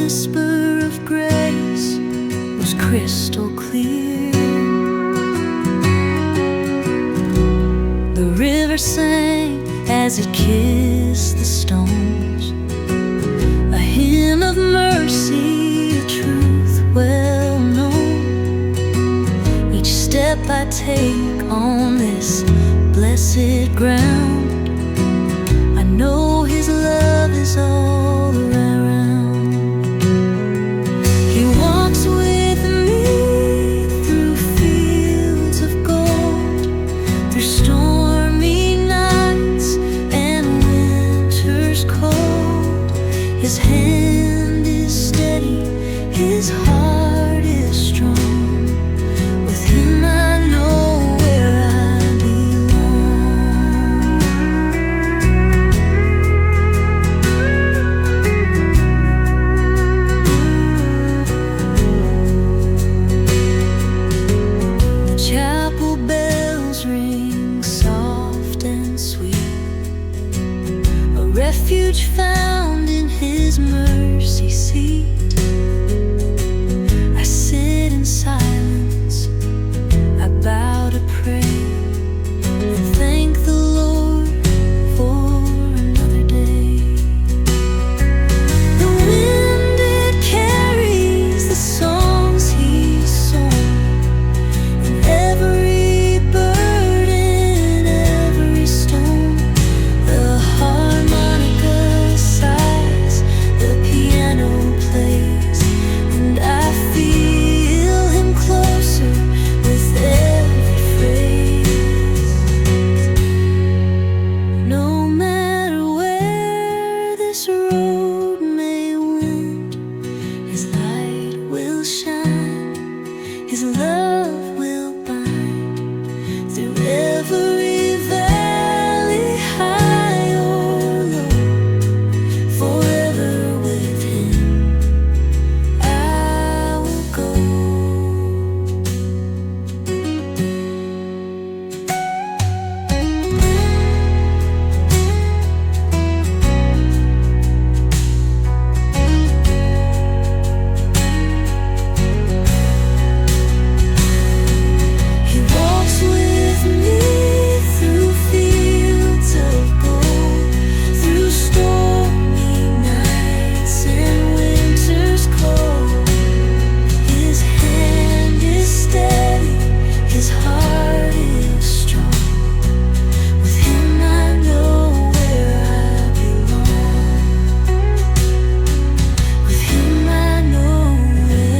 whisper of grace was crystal clear. The river sang as it kissed the stones, a hymn of mercy, a truth well known. Each step I take on this blessed ground, I know His love is all around. He walks with me through fields of gold, through stormy nights and winters cold. His hand is steady, His heart is strong. With Him I know where I belong. The chapel bells ring soft and sweet, a refuge found in His mercy seat. I sit in silence, I bow to pray, and thank the Lord for another day. The wind, it carries the songs He's sown, and every bird and every stone. The harmonica sighs, the piano plays, and I feel Him closer with every phrase. No matter where this road may wend, His light will shine, His love will bind through every valley, high or low. Forever with Him I will go. He walks with me through fields of gold, through stormy nights and winters cold. His hand is steady, His heart is strong. With Him I know where I belong. With Him I know we'll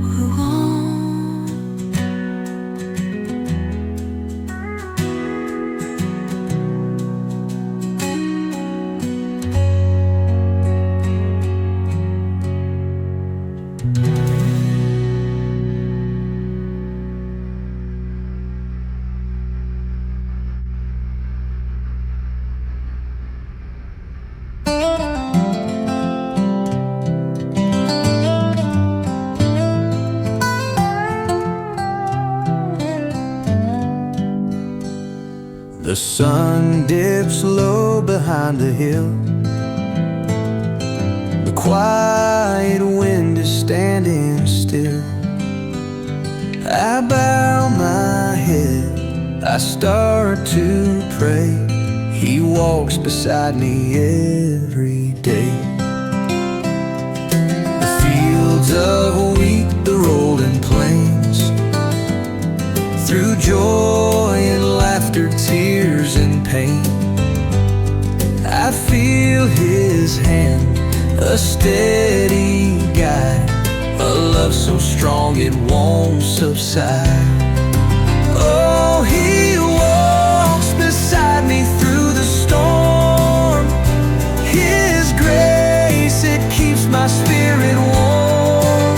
go on. The sun dips low behind the hill. The quiet wind is standing still. I bow my head, I start to pray. He walks beside me every day. The fields of wheat, the rolling plains, through joy and laughter, tears and pain, I feel His hand, a steady guide, a love so strong it won't subside. Oh, He walks beside me through the storm. His grace, it keeps my spirit warm.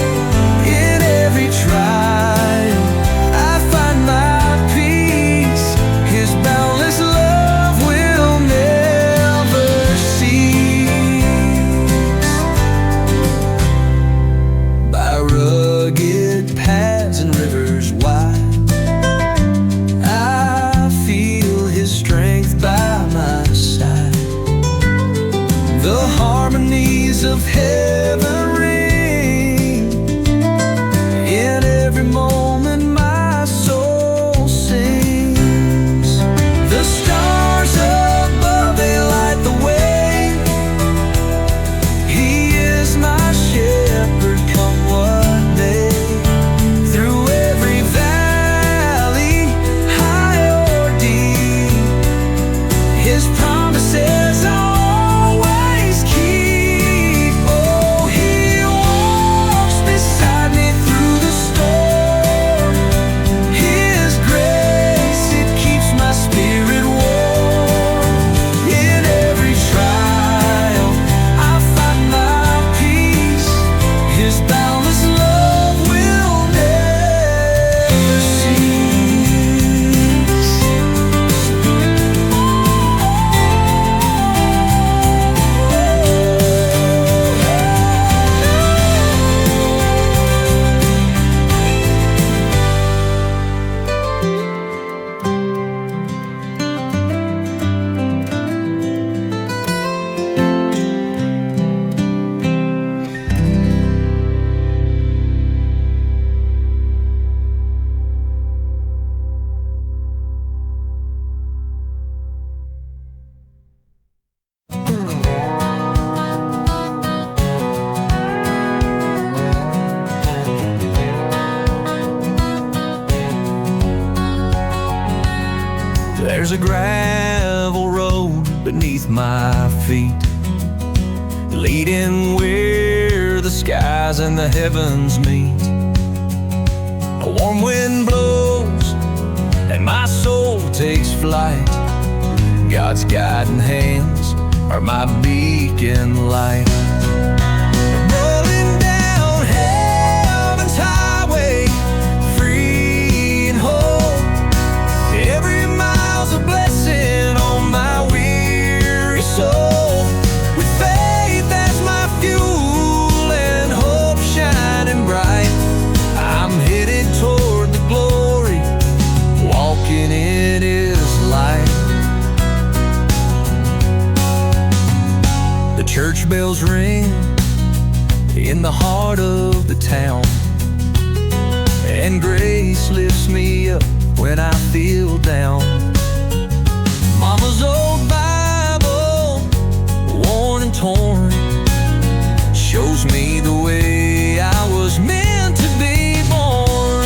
In every trial I find my peace. His boundless love will never cease. By rugged paths and rivers wide, I feel His strength by my side. the harmonies of heaven ring. In every moment my soul sings. The stars above, they light the way. He is my shepherd, come what may. Through every valley, high or deep, His promises are always keep. Oh, He walks beside me through the storm. His grace, it keeps my spirit warm. In every trial, I find my peace. His boundless love will never cease. There's a gravel road beneath my feet, leading where the skies and the heavens meet. A warm wind blows and my soul takes flight. God's guiding hands are my beacon light. Rolling down heaven's highway, free and whole. Every mile's a blessing on my weary soul. With faith as my fuel and hope shining bright, I'm headed toward the glory, walking in His light. The church bells ring in the heart of the town, and grace lifts me up when I feel down. Mama's old Bible, worn and torn, shows me the way I was meant to be born.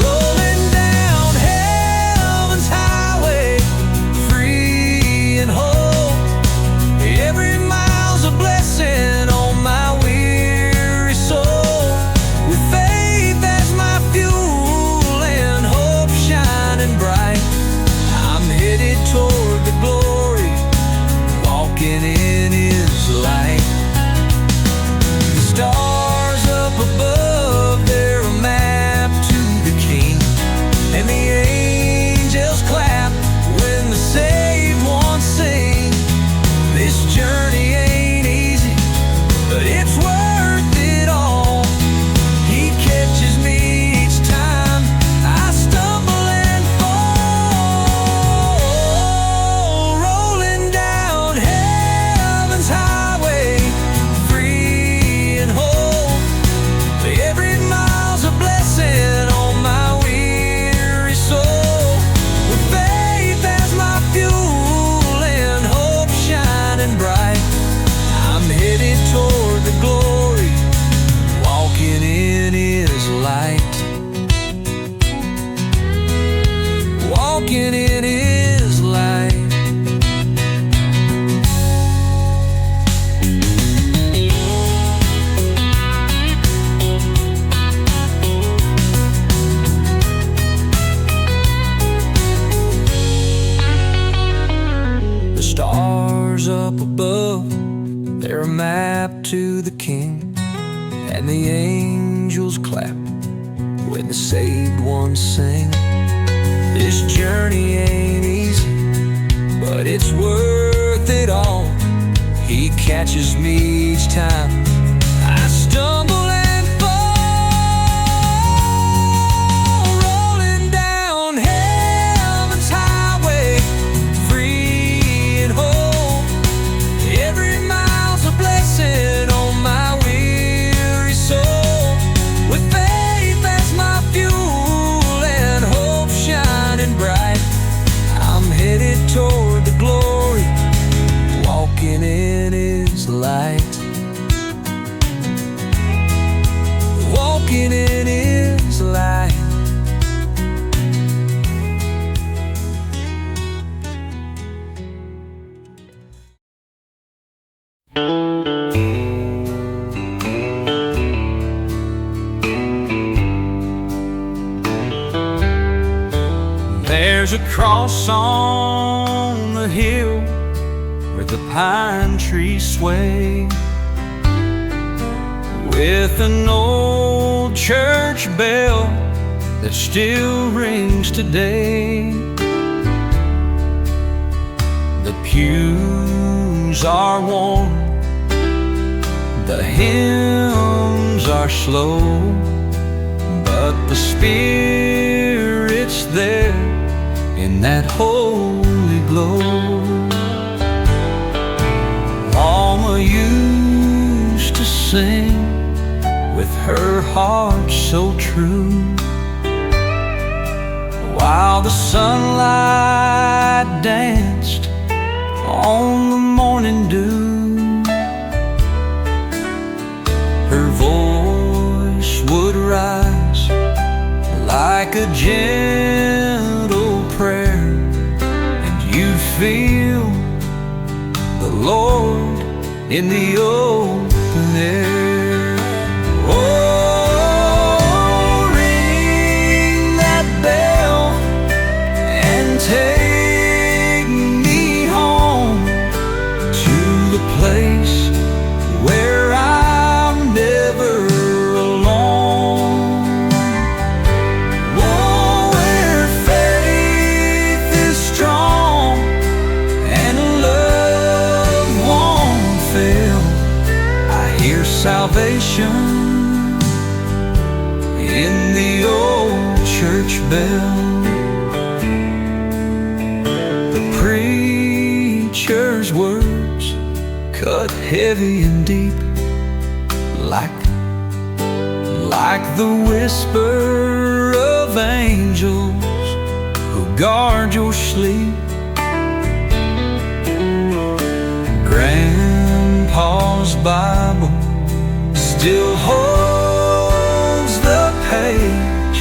Rolling down heaven's highway, free and whole. Every mile's a blessing on my weary soul. With faith as my fuel and hope shining bright, I'm headed toward the glory, walking in His light. The stars up above, they're a map to the King, and the angels clap when the saved ones sing. This journey ain't easy, but it's worth it all. He catches me each time I stumble and fall. Rolling down heaven's highway, free and whole. Every mile's a blessing on my weary soul. With faith as my fuel and hope shining bright, I'm headed toward the glory, walking in His light. Walking in His light. The stars up above, they're a map to the King, and the angels clap when the saved ones sing. This journey ain't easy, but it's worth it all. He catches me each time I stumble and fall. Rolling down heaven's highway, free and whole. Every mile There's a cross on the hill where the pine trees sway, with an old church bell that still rings today. The pews are warm, the hymns are slow, but the Spirit's there in that holy glow. Mama used to sing with her heart so true, while the sunlight danced on the morning dew. Her voice would rise like a gentle prayer, and you'd feel the Lord in the open air. Oh, ring that bell and take me home to the place where I'm never alone. Oh, where faith is strong and love won't fail. I hear salvation in the old church bell. The preacher's words cut heavy and deep, like the whisper of angels who guard your sleep. Grandpa's Bible still holds the page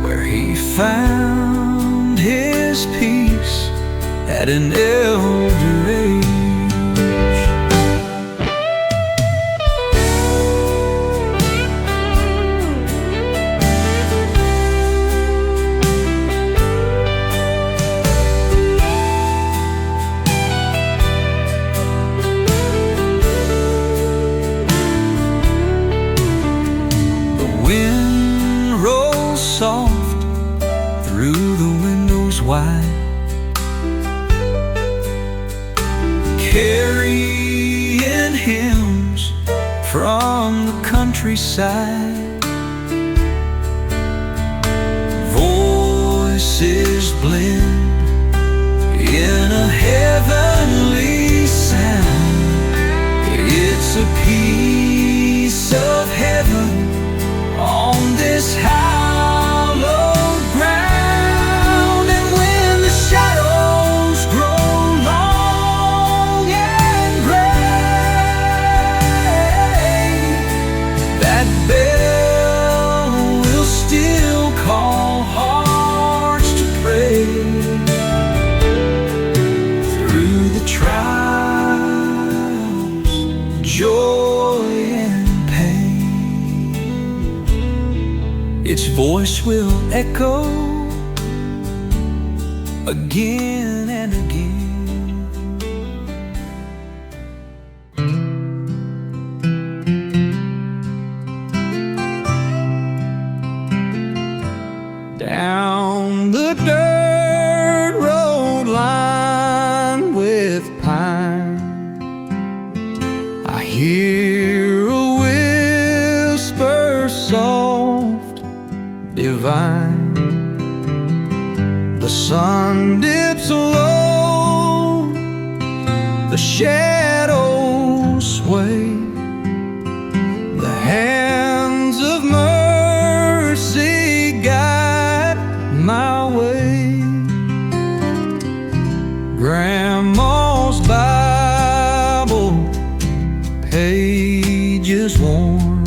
where he found his peace at an elder age. Wind rolls soft through the windows wide, carrying hymns from the countryside. Voices blend in a heavenly sound. It's a piece of heaven on this hallowed ground. And when the shadows grow long and gray, that bell will still call hearts to pray. Through the trials, joy and pain, its voice will echo again and again. Down the dirt road lined with pine, I hear a whisper soft, divine. The sun dips low, the shadows sway, the hands of mercy guide my way. Grandma's Bible pages worn,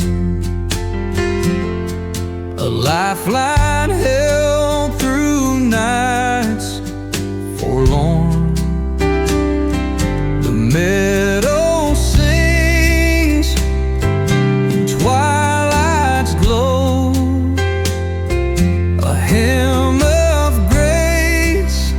a lifeline held through nights forlorn. The meadow sings, twilight's glow, a hymn of grace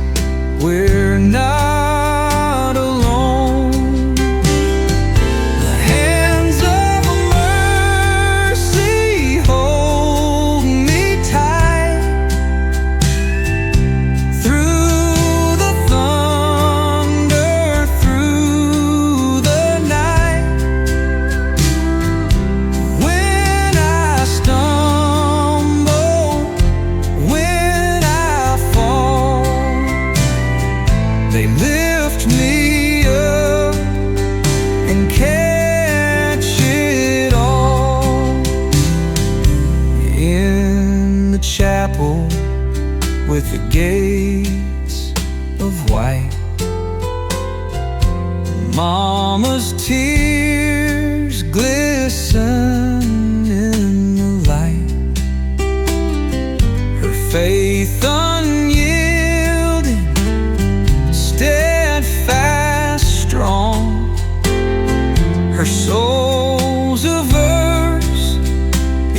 with the gates of white. Mama's tears glisten in the light, her faith unyielding, steadfast, strong, her soul's a verse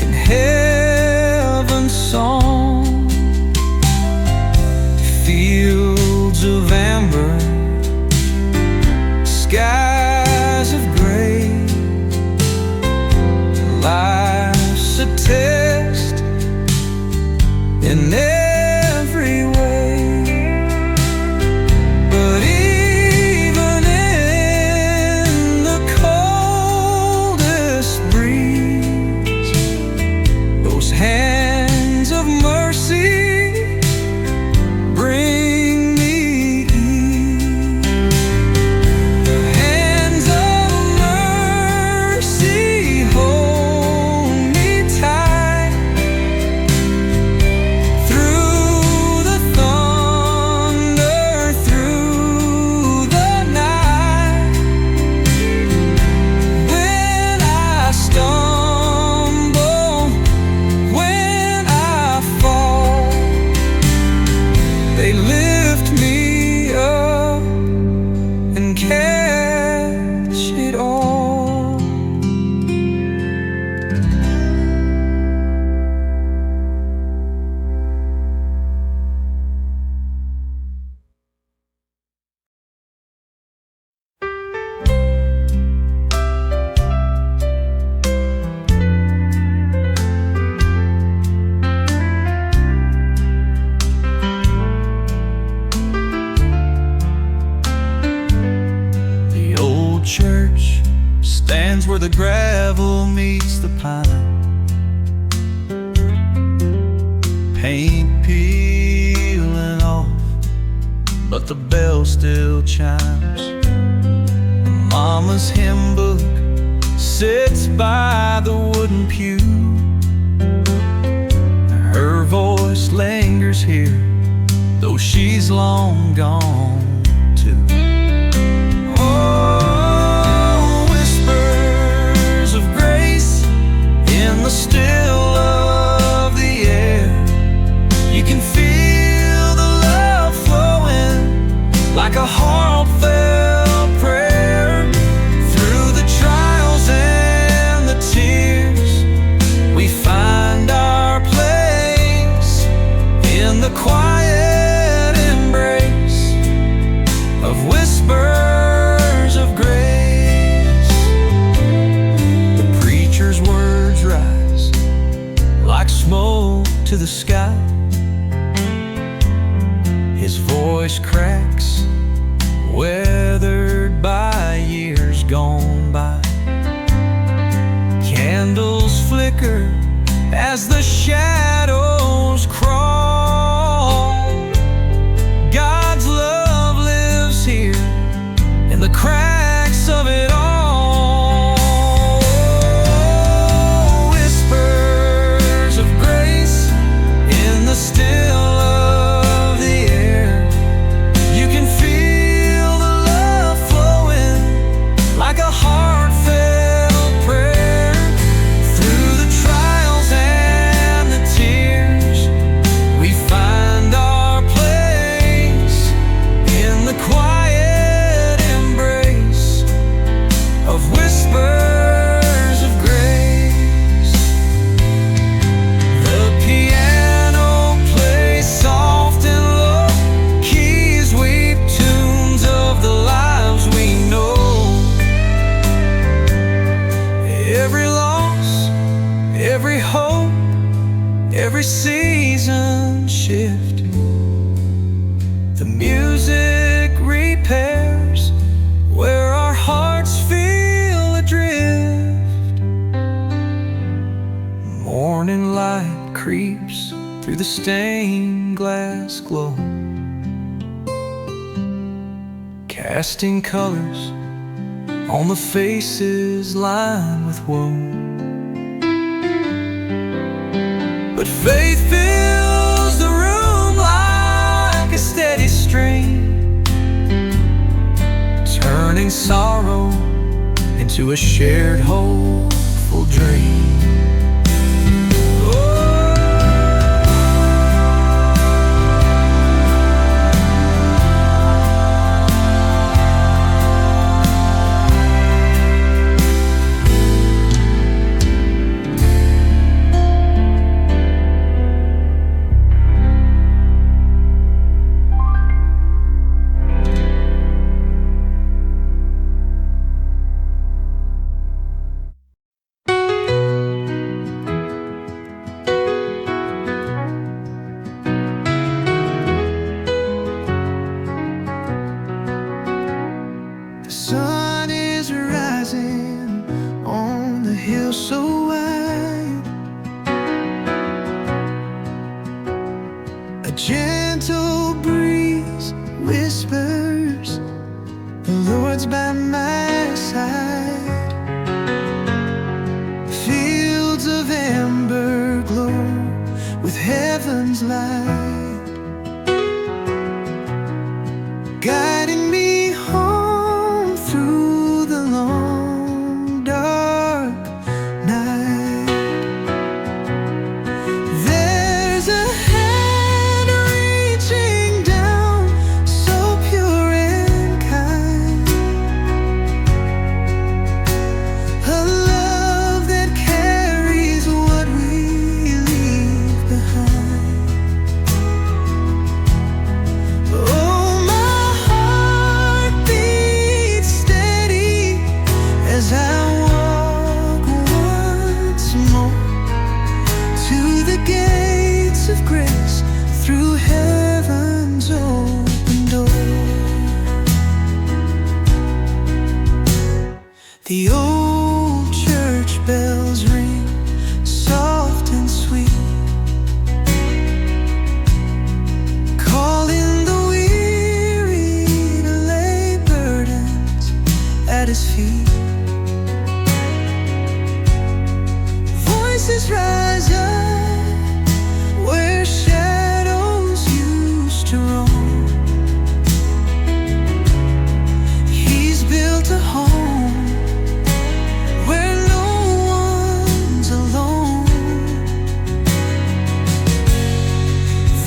in heaven's song. Fields of amber, skies of gray, life's a test in every way. But even in the coldest breeze, those hands of mercy bring me ease. The hands of mercy hold me tight through the thunder, through the night. When I stumble, when I fall, they lift me up and catch it all. The old church stands where the gravel meets the pine, paint peeling off, but the bell still chimes. Mama's hymn book sits by the wooden pew, her voice lingers here, though she's long gone too. Oh, whispers of grace in the still of the air. You can feel the love flowing like a heartfelt prayer. Through the trials and the tears, we find our place in the quiet embrace of whispers of grace. The preacher's words rise like smoke to the sky, his voice cracks, weathered by years gone by. Candles flicker as the shadows crawl. God's love lives here in the cracks of it all. Whispers of grace in the still of the air. You can feel the love flowing like a heartfelt prayer. Through the trials and the tears, we find our place in the quiet embrace of whispers of grace. The piano plays soft and low, keys weep tunes of the lives we know. Every loss, every hope, every season shift, the music repairs where our hearts feel adrift. Morning light creeps through the stained glass glow, casting colors on the faces lined with woe. But faith fills the room like turning sorrow into a shared hopeful dream. The sun is rising on the hill so wide. A gentle breeze whispers, the Lord's by my side. Fields of amber glow with heaven's light, guiding me home through the long dark night. There's a hand reaching down, so pure and kind, a love that carries what we leave behind. Oh, my heart beats steady as I walk once more to the gates of grace, through heaven's open door. The old church bells ring soft and sweet, calling the weary to lay burdens at His feet. Voices rise up where shadows used to roam. He's built a home where no one's alone.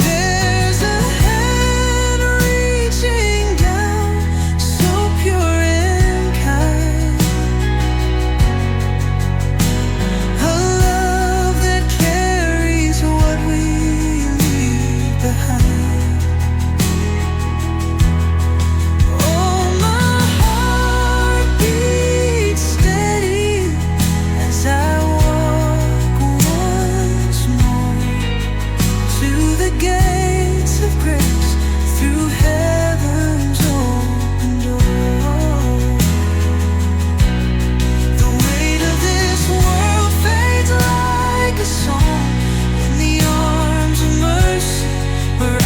There's a hand reaching down, so pure and kind, a love that carries what we leave behind. Oh, my heart beats steady as I walk once more to the gates of grace, through heaven's open door. The weight of this world fades like a song in the arms of mercy, where I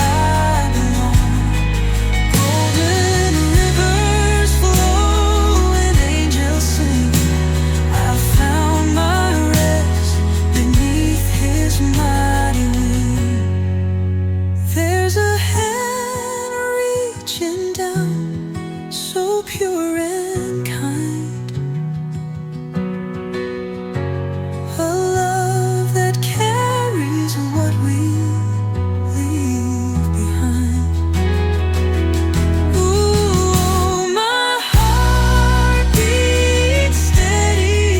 belong. Golden rivers flow and angels sing. I've found my rest beneath His mighty wing. There's a hand reaching down, so pure and kind, a love that carries what we leave behind. Ooh, my heart beats steady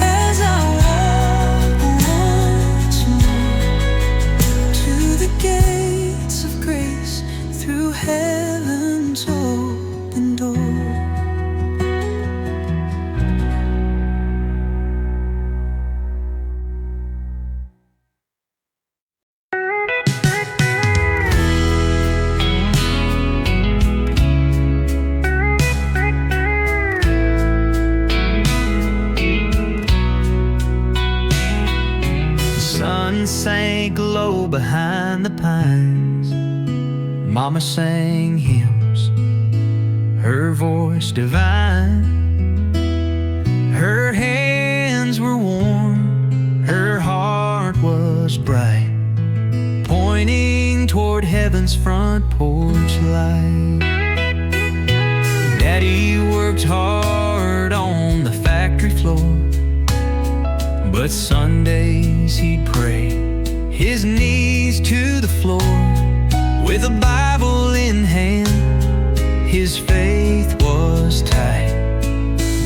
as I walk once more to the gates of grace, through heaven's open door. The sun sank low behind the pines. Mama sang hymns, her voice divine. Her hands were warm, her heart was bright, pointing toward heaven's front porch light. Daddy worked worked hard on the factory floor, but Sundays he'd pray, his knees to the floor. With a Bible in hand, his faith was tight,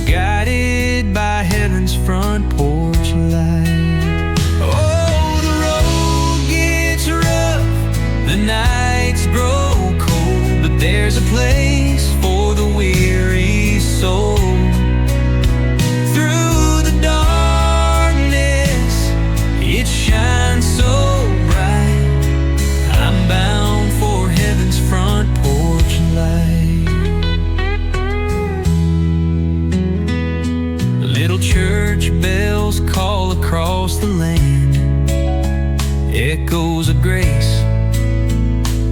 guided by heaven's front porch light. Oh, the road gets rough, the nights grow cold, but there's a place for the weary soul. Through the darkness, it shines so bright. I'm bound for heaven's front porch light. Little church bells call across the land, echoes of grace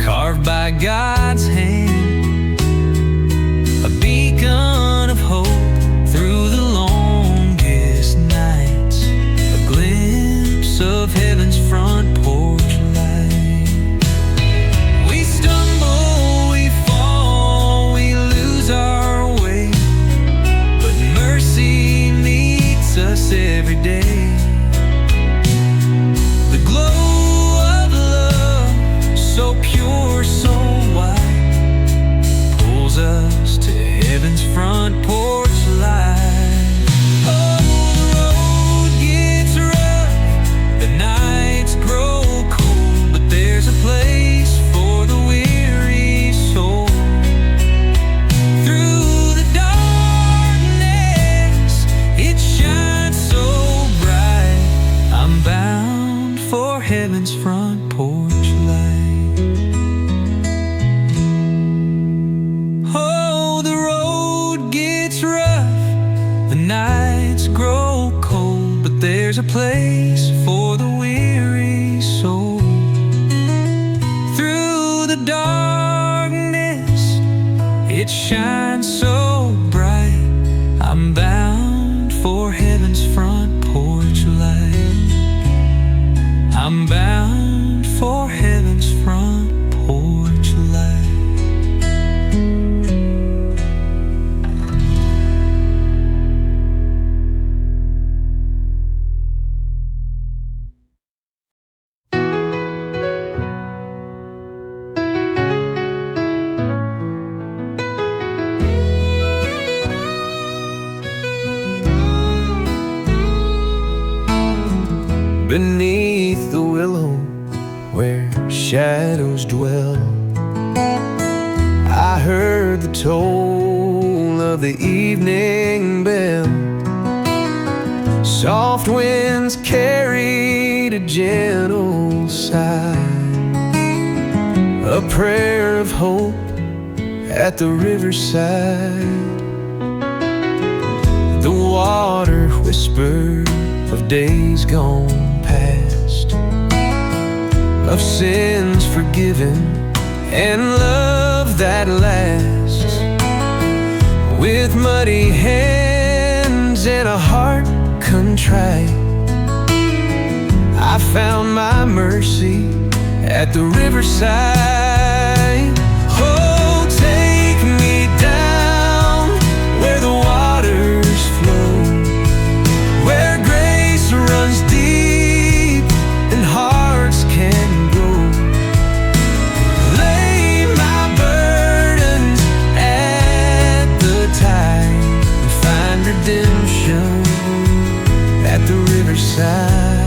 carved by God's hand, a beacon of hope through the longest nights, a glimpse of heaven's front porch light. We stumble, we fall, we lose our way, but mercy meets us every day. The glow of love, so pure, so wide, pulls us to heaven's front porch light. Oh, the road gets rough, the nights grow cold, but there's a place for the weary soul. Through the darkness, it shines so bright. I'm bound for heaven's front porch light. Oh, the road gets rough, the nights grow cold, but there's a place for the weary soul. Through the darkness, it shines so bright. I'm bound for heaven's front porch light. I'm bound for heaven's front porch light. Beneath the willow where shadows dwell, I heard the toll of the evening bell. Soft winds carried a gentle sigh, a prayer of hope at the riverside. The water whispered of days gone past, of sins forgiven and love that lasts. With muddy hands and a heart contrite, I found my mercy at the riverside. Oh, take me down where the waters flow, where grace runs deep and hearts can go. Lay my burdens at the tide and find redemption at the riverside.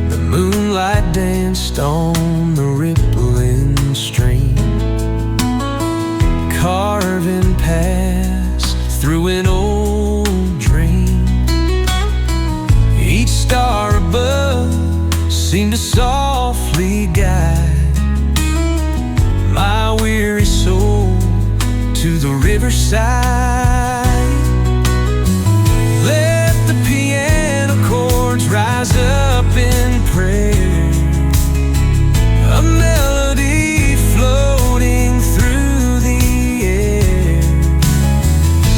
The moonlight danced on the rippling stream, carving paths through an old dream. Each star above seemed to softly guide my weary soul to the riverside. Let the piano chords rise up in prayer, a melody floating through the air.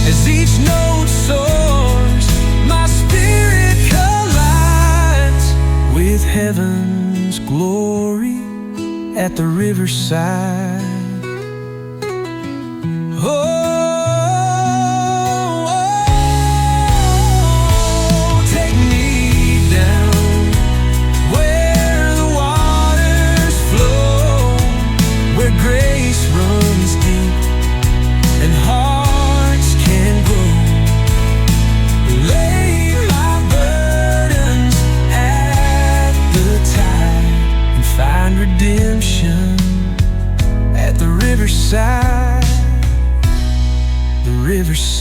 As each note soars, my spirit collides with heaven's glory at the riverside.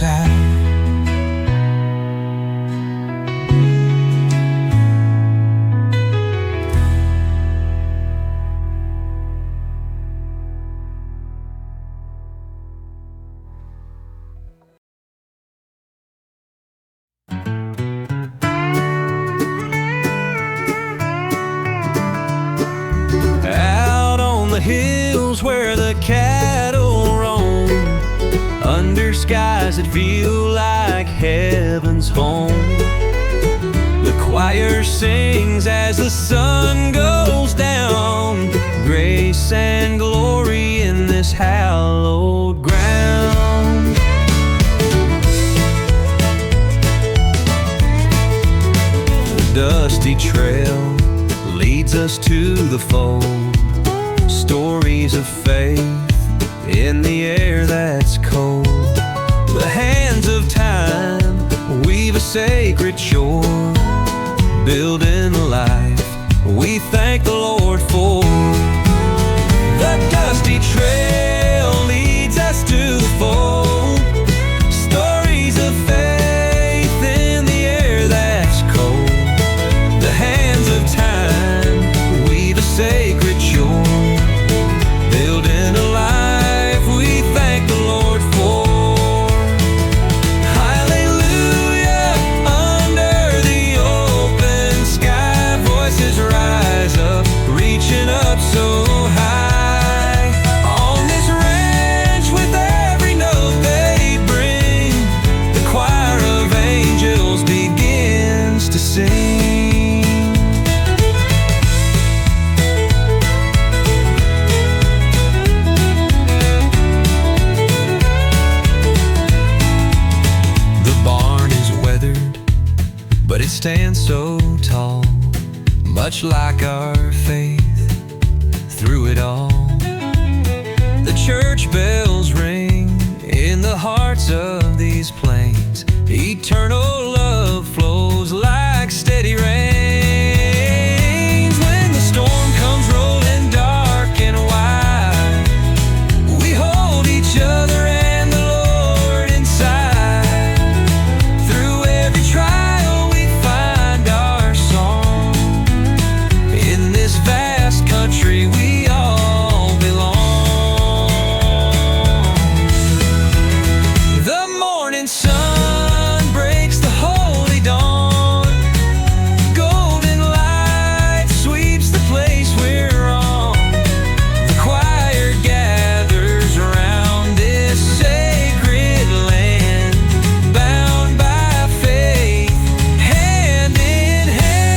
inside. Out on the hills where the cattle roam, under skies that feel like heaven's home, the choir sings as the sun goes down, grace and glory in this hallowed ground. The dusty trail leads us to the fold, stories of faith in the air that's cold. The hands of time weave a sacred shore, building a life we thank the Lord for. The dusty trail leads us to the fold, stories of faith in the air that's cold. The hands of time weave a sacred shore, building a life we thank the Lord for. Hallelujah, under the open sky, voices rise up, reaching up so high. On this ranch with every note they bring, the choir of angels begins to sing. But it stands so tall, much like our faith through it all. The church bells ring in the hearts of these plains. Eternal love flows like steady rains. When the storm comes rolling dark and wide, we hold each other and the Lord inside. Through every trial we find our song. In this vast country we all belong. The morning sun breaks the holy dawn. Golden light sweeps the place we're on. The choir gathers around this sacred land, bound by faith, hand in hand.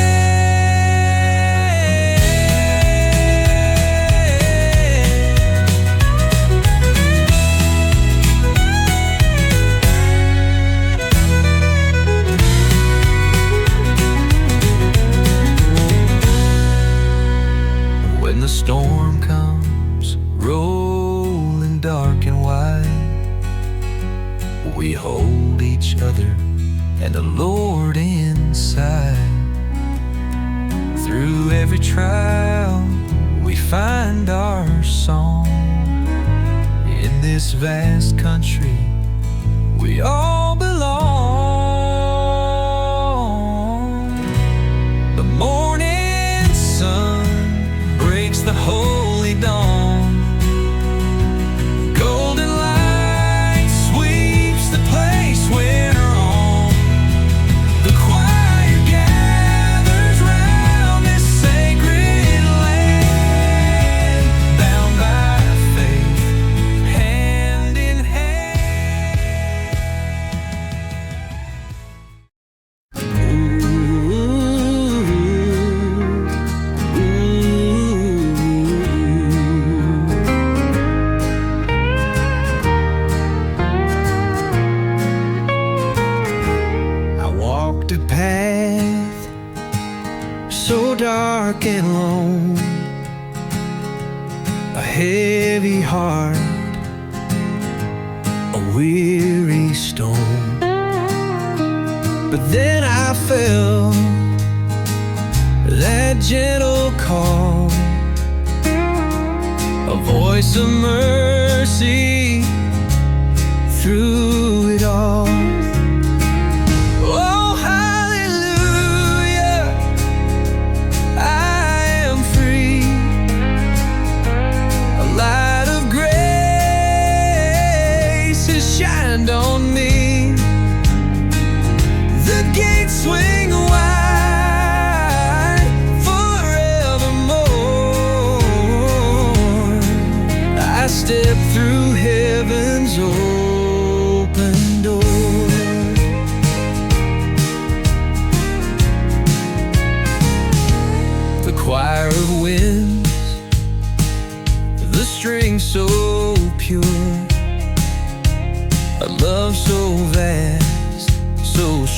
When the storm comes rolling dark and wide, we hold each other and the Lord inside. Through every trial we find our song. In this vast country we all belong. The morning sun breaks the holy dawn. Golden light sweeps the place we're on. The choir gathers round this sacred land, bound by faith, hand in hand. I walked a path so dark and lone, a heavy heart, a weary stone. But then I felt that gentle call, a voice of mercy through it all.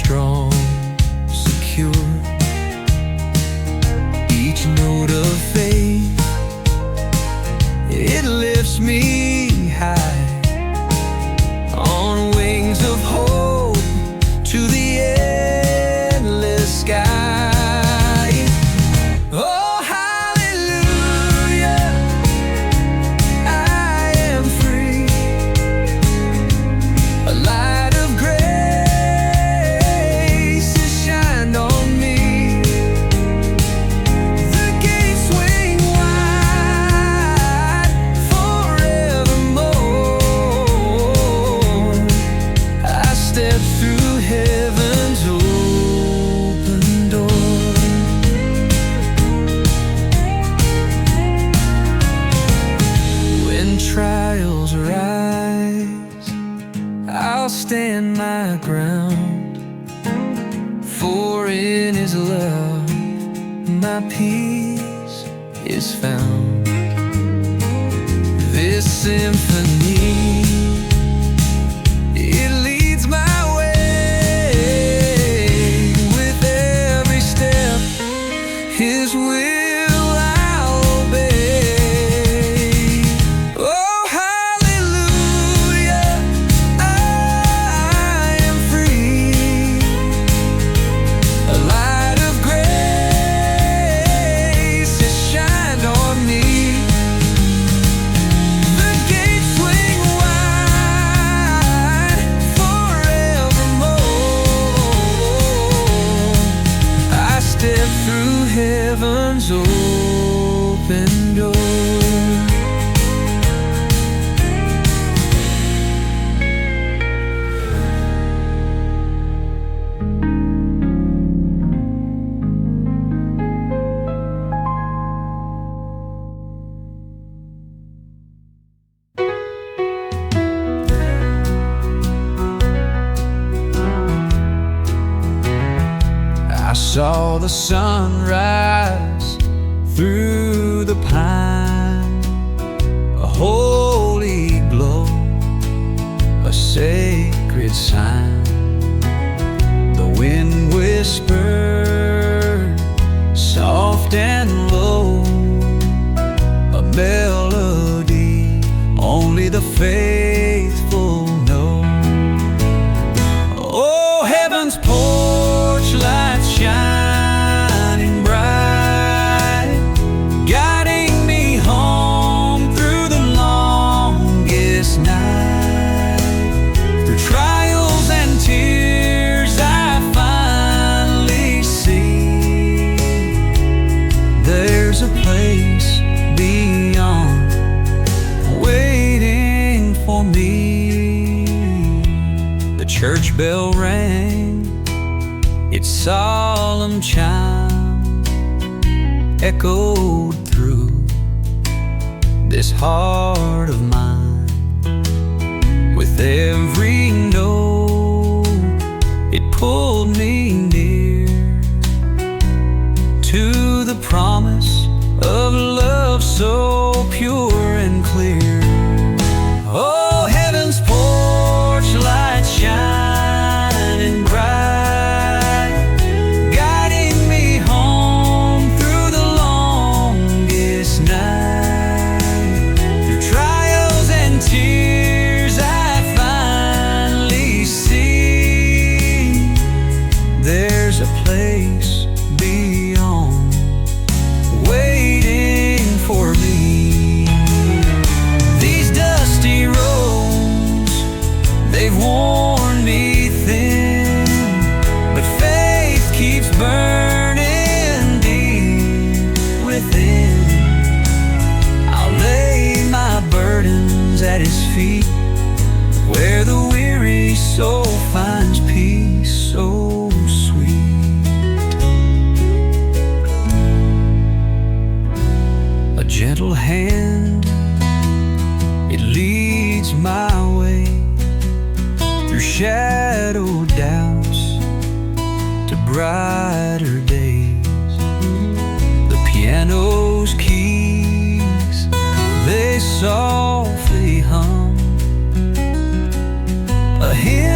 strong, secure. Each note of faith, it lifts me high on wings of hope to the endless sky. Oh, hallelujah, I am free. A light of grace has shined on me. The gates swing wide forevermore. I step through heaven's open door. When trials rise, I'll stand my ground, for in His love my peace is found. This symphony, it leads my way. With every step, His will I'll obey. Oh, hallelujah, I am free. A light of grace has shined on me. The gates swing wide forevermore. I step through heaven's open door. I saw the sunrise through the pine, a holy glow, a sacred sign. The wind whispered, soft and low, a melody only the faithful know. Oh, heaven's porch lights shining bright, guiding me home through the longest night. Through trials and tears I finally see there's a place beyond waiting for me. The church bell rang, its solemn chime echoed through this heart of mine. With every note, it pulled me near to the promise of love so pure and clear. Oh, heaven's porch light shining bright, guiding me home through the longest night. Through trials and tears I finally see there's a place beyond waiting for me. These dusty roads, they've worn me thin, but faith keeps burning deep within. I'll lay my burdens at His feet, where the weary soul finds peace so sweet. A gentle hand, it leads my way through shadowed doubts to brighter days. The piano's keys, they softly hum a hymn